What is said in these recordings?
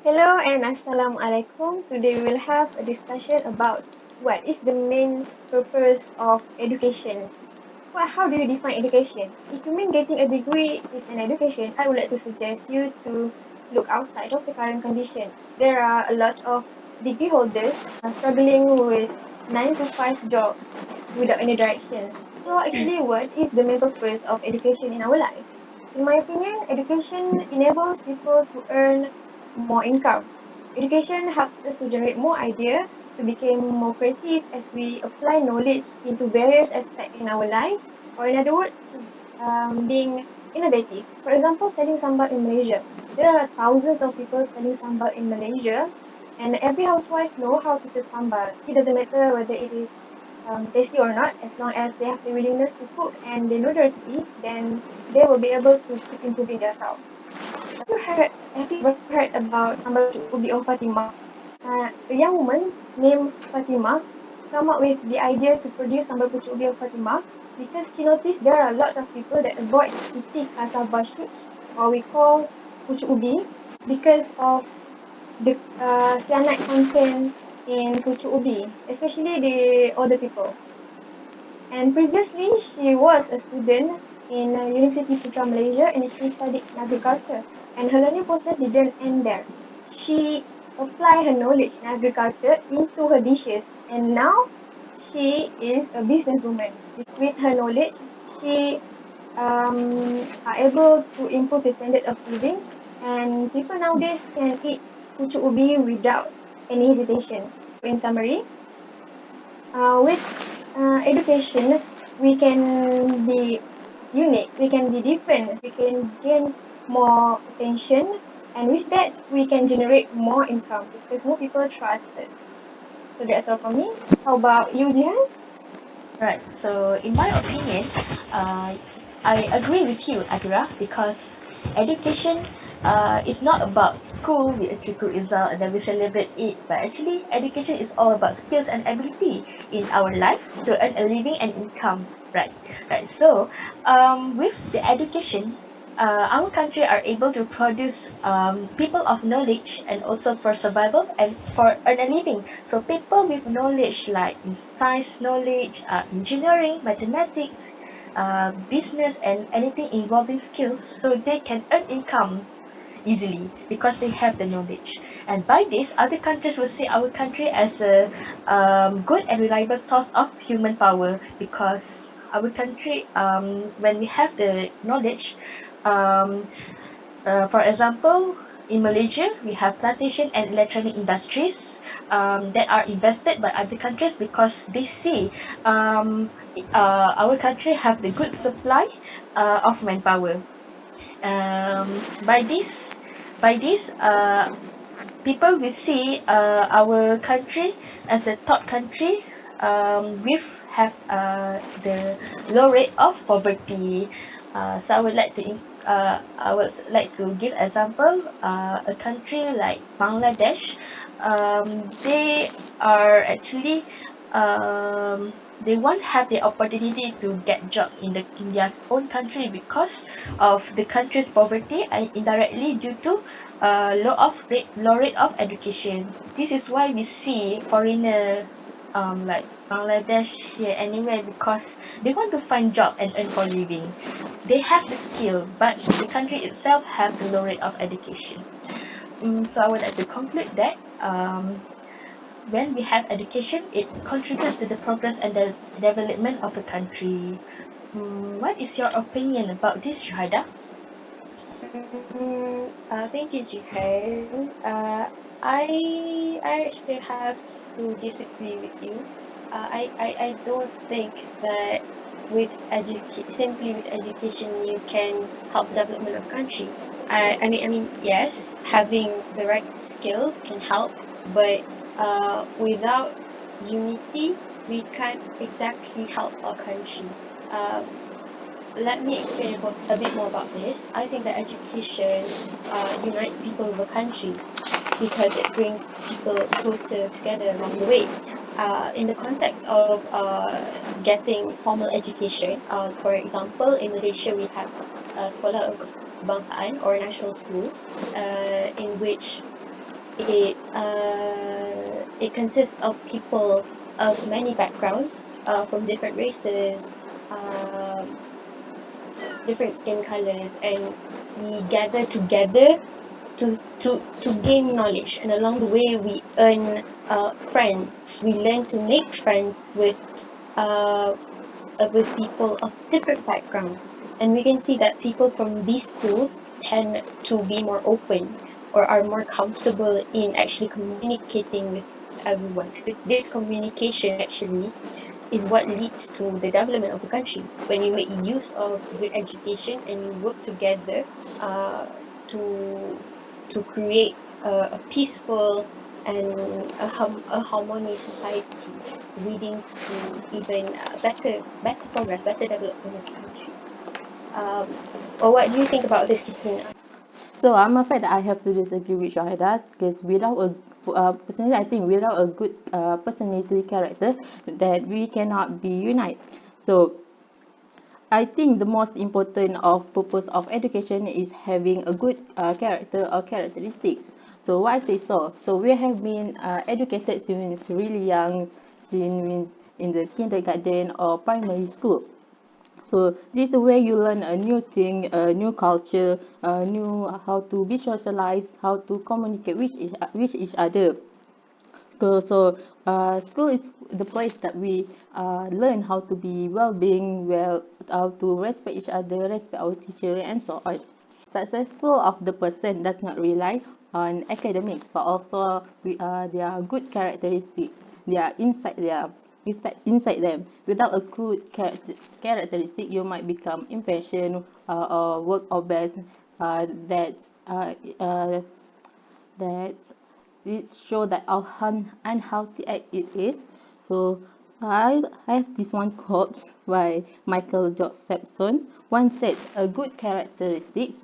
Hello and Assalamualaikum. Today we'll have a discussion about what is the main purpose of education. How do you define education? If you mean getting a degree is an education, I would like to suggest you to look outside of the current condition. There are a lot of degree holders struggling with 9 to 5 jobs without any direction. So actually, what is the main purpose of education in our life? In my opinion, education enables people to earn more income. Education helps us to generate more idea, to become more creative as we apply knowledge into various aspects in our life, or in other words, to being innovative. For example, selling sambal in Malaysia. There are thousands of people selling sambal in Malaysia, and every housewife know how to sell sambal. It doesn't matter whether it is tasty or not, as long as they have the willingness to cook and they know the recipe, then they will be able to keep improving themselves. Have you ever heard about sambal pucuk ubi of Fatima? A young woman named Fatima come up with the idea to produce sambal pucuk ubi of Fatima because she noticed there are a lot of people that avoid eating asam bashut, or we call pucuk ubi, because of the cyanide content in pucuk ubi, especially the older people. And previously, she was a student in University Putra Malaysia and she studied in agriculture. And her learning process didn't end there. She applied her knowledge in agriculture into her dishes, and now she is a businesswoman. With her knowledge, she are able to improve the standard of living, and people nowadays can eat pucuk ubi without any hesitation. In summary, with education, we can be unique, we can be different, we can gain more attention, and with that, we can generate more income because more people trust us. So that's all from me. How about you, Jihan? Right. So, in my opinion, uh, I agree with you, Adira, because education is not about school. We achieve good result and then we celebrate it. But actually, education is all about skills and ability in our life to earn a living and income. Right. Right. So, with the education, our country are able to produce people of knowledge and also for survival and for earn a living. So people with knowledge like in science knowledge, engineering, mathematics, business and anything involving skills, so they can earn income easily because they have the knowledge. And by this, other countries will see our country as a good and reliable source of human power because our country, when we have the knowledge, um, for example, in Malaysia, we have plantation and electronic industries that are invested by other countries because they see um, our country have the good supply of manpower. By this, people will see our country as a top country with have the low rate of poverty. So I would like to give example a country like Bangladesh. They are actually they won't have the opportunity to get job in their own country because of the country's poverty and indirectly due to low rate of education. This is why we see foreigner like Bangladesh here anywhere because they want to find job and earn for living. They have the skill, but the country itself have the low rate of education. So I would like to conclude that when we have education, it contributes to the progress and the development of the country. What is your opinion about this, Shahada? Thank you, Jihan. I actually have to disagree with you. I don't think that simply with education you can help the development of country. I mean, yes, having the right skills can help, but without unity, we can't exactly help our country. Um, Let me explain a bit more about this. I think that education unites people of a country because it brings people closer together along the way. In the context of getting formal education, for example, in Malaysia we have Sekolah Kebangsaan or national schools, in which it consists of people of many backgrounds, from different races, um, different skin colors, and we gather together to gain knowledge. And along the way, we earn friends. We learn to make friends uh, with people of different backgrounds. And we can see that people from these schools tend to be more open or are more comfortable in actually communicating with everyone. This communication actually is what leads to the development of the country. When you make use of good education and you work together uh, to to create a peaceful and a harmonious society, leading to even better progress, better development of the country. Or what do you think about this, Christina? So I'm afraid that I have to disagree with Shahidat because without a personally, I think without a good personality character, that we cannot be united. So I think the most important of purpose of education is having a good character or characteristics. So why I say so? So we have been educated since really young, since in the kindergarten or primary school. So this is where you learn a new thing, a new culture, new how to be socialized, how to communicate with each other. So school is the place that we learn how to be well-being, how to respect each other, respect our teacher, and so on. Successful of the person does not rely on academics, but also their good characteristics. They are inside them. Without a good characteristic, you might become impatient or work or best. That uh, that it show that how unhealthy act it is. So I have this one quote by Michael Josephson. One said, "A good characteristics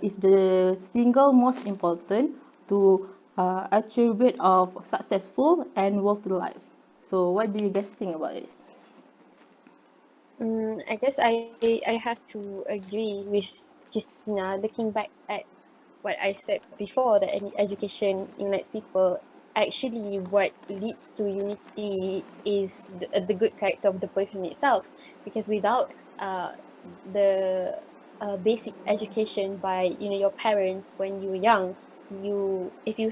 is the single most important to attribute of successful and wealthy life." So what do you guys think about this? I guess I have to agree with Christina. Looking back at what I said before, that any education unites people. Actually, what leads to unity is the good character of the person itself. Because without the basic education by your parents when you were young, if you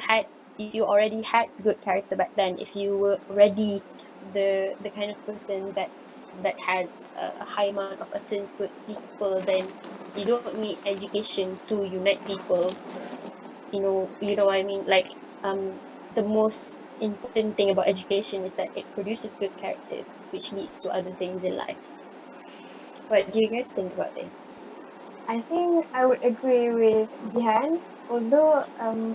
already had good character back then, if you were already the kind of person that has a high amount of assistance towards people, then you don't need education to unite people. You know what I mean? Like, the most important thing about education is that it produces good characters, which leads to other things in life. What do you guys think about this? I think I would agree with Jihan. Although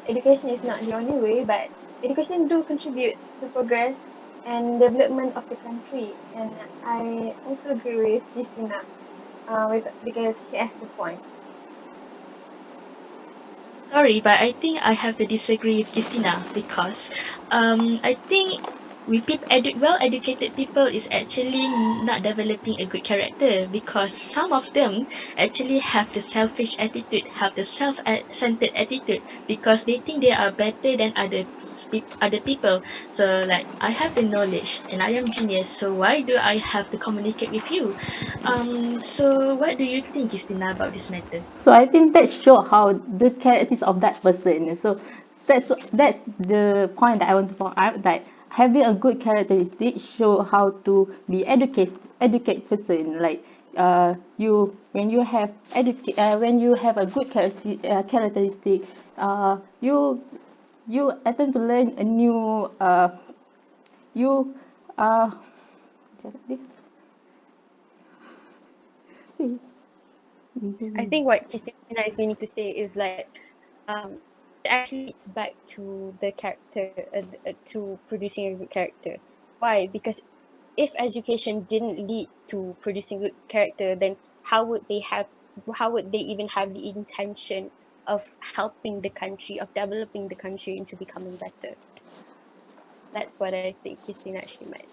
education is not the only way, but education do contribute to progress and development of the country. And I also agree with Christina, because she has the point. Sorry, but I think I have to disagree with Christina because I think well-educated people is actually not developing a good character because some of them actually have the selfish attitude, have the self-centered attitude because they think they are better than other people. So like I have the knowledge and I am genius, so why do I have to communicate with you? So what do you think, Christina, about this matter? So I think that show how the characters of that person. So that's the point that I want to point out, that having a good characteristic show how to be educate person. Like you when you have a good characteristic, you attempt to learn a new you uh I think what Christina is meaning to say is like, it actually leads back to the character, to producing a good character. Why? Because if education didn't lead to producing good character, then how would they even have the intention of helping the country, of developing the country into becoming better? That's what I think Christina actually meant.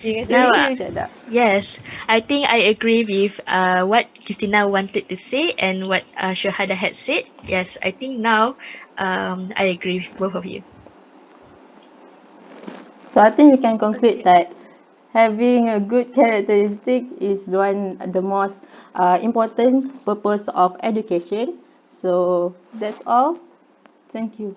Do you guys Now, agree? Thank you, Jada. yes, I think I agree with what Christina wanted to say and what Shahada had said. Yes, I think now I agree with both of you. So I think we can conclude Okay. that having a good characteristic is the most important purpose of education. So that's all. Thank you.